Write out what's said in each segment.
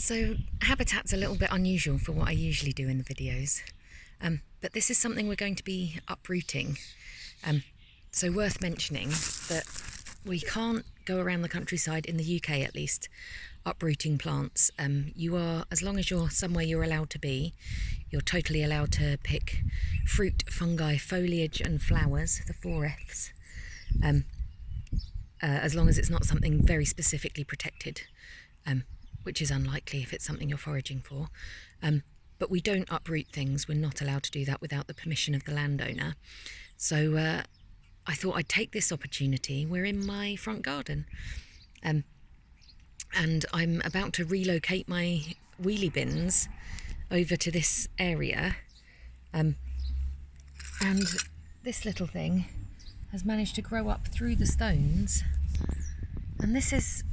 So habitat's a little bit unusual for what I usually do in the videos, but this is something we're going to be uprooting. So worth mentioning that we can't go around the countryside, in the UK at least, uprooting plants. You are, as long as you're somewhere you're allowed to be, you're totally allowed to pick fruit, fungi, foliage and flowers, the 4 Fs, as long as it's not something very specifically protected, which is unlikely if it's something you're foraging for. But we don't uproot things. We're not allowed to do that without the permission of the landowner. So I thought I'd take this opportunity. We're in my front garden, and I'm about to relocate my wheelie bins over to this area, and this little thing has managed to grow up through the stones, and this is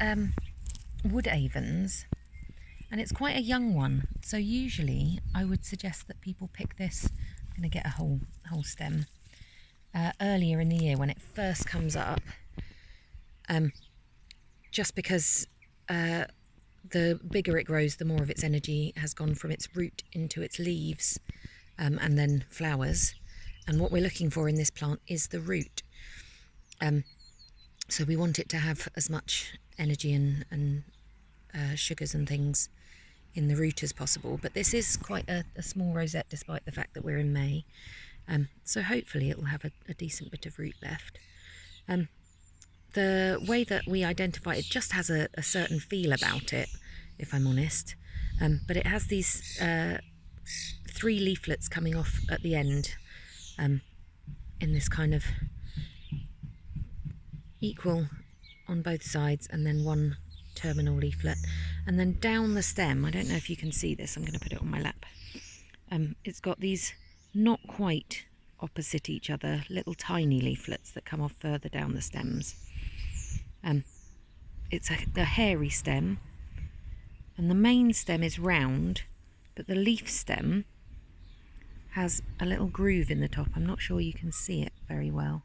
wood avens, and it's quite a young one, so usually I would suggest that people pick this. I'm going to get a whole stem earlier in the year when it first comes up, just because the bigger it grows, the more of its energy has gone from its root into its leaves, and then flowers. And what we're looking for in this plant is the root. So we want it to have as much energy and sugars and things in the root as possible. But this is quite a small rosette, despite the fact that we're in May. So hopefully it will have a decent bit of root left. The way that we identify it just has a certain feel about it, if I'm honest. But it has these 3 leaflets coming off at the end, in this kind of equal on both sides, and then 1 terminal leaflet. And then down the stem, I don't know if you can see this, I'm going to put it on my lap. It's got these not quite opposite each other little tiny leaflets that come off further down the stems. It's a hairy stem, and the main stem is round, but the leaf stem has a little groove in the top. I'm not sure you can see it very well.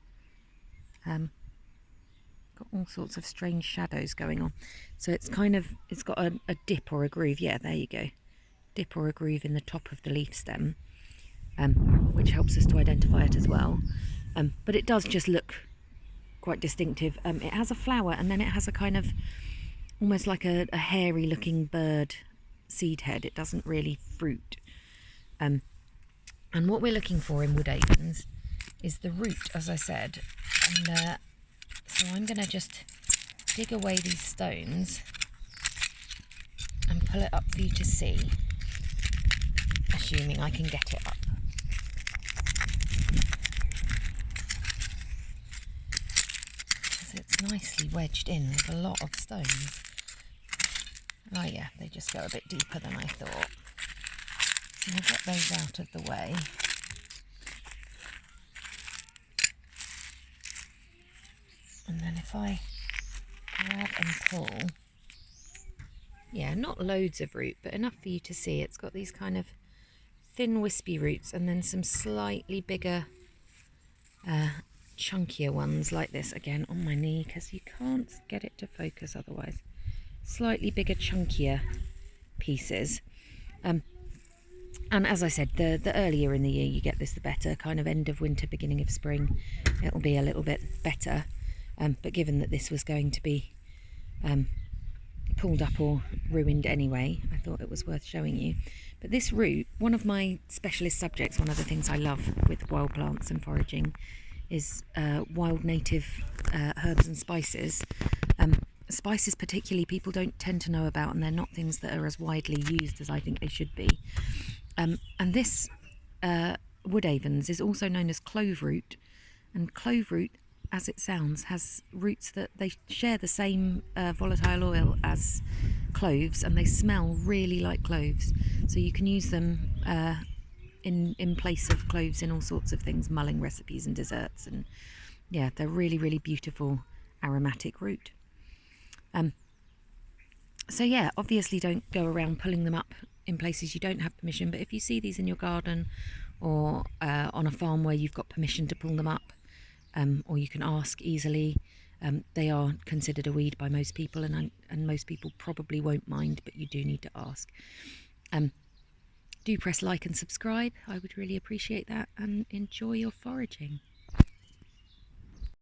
Got all sorts of strange shadows going on. So it's got a dip or a groove. Yeah, there you go. Dip or a groove in the top of the leaf stem, which helps us to identify it as well. But it does just look quite distinctive. It has a flower, and then it has a kind of almost like a hairy looking bird seed head. It doesn't really fruit. And what we're looking for in wood avens is the root, as I said. And so I'm going to just dig away these stones and pull it up for you to see, assuming I can get it up. Because it's nicely wedged in with a lot of stones. Oh yeah, they just go a bit deeper than I thought. So we'll get those out of the way. And then if I grab and pull, yeah, not loads of root, but enough for you to see. It's got these kind of thin wispy roots, and then some slightly bigger, chunkier ones like this. Again, on my knee, because you can't get it to focus otherwise. Slightly bigger, chunkier pieces. And as I said, the earlier in the year you get this, the better. Kind of end of winter, beginning of spring, it'll be a little bit better. But given that this was going to be pulled up or ruined anyway, I thought it was worth showing you. But this root, one of my specialist subjects, one of the things I love with wild plants and foraging, is wild native herbs and spices. Spices particularly people don't tend to know about, and they're not things that are as widely used as I think they should be. And this wood avens is also known as clove root, and clove root, as it sounds, has roots that they share the same volatile oil as cloves, and they smell really like cloves. So you can use them in place of cloves in all sorts of things, mulling recipes and desserts, and yeah, they're really, really beautiful aromatic root. So yeah, obviously don't go around pulling them up in places you don't have permission, but if you see these in your garden or on a farm where you've got permission to pull them up, or you can ask easily, They are considered a weed by most people, and most people probably won't mind, but you do need to ask. Do press like and subscribe. I would really appreciate that, and enjoy your foraging.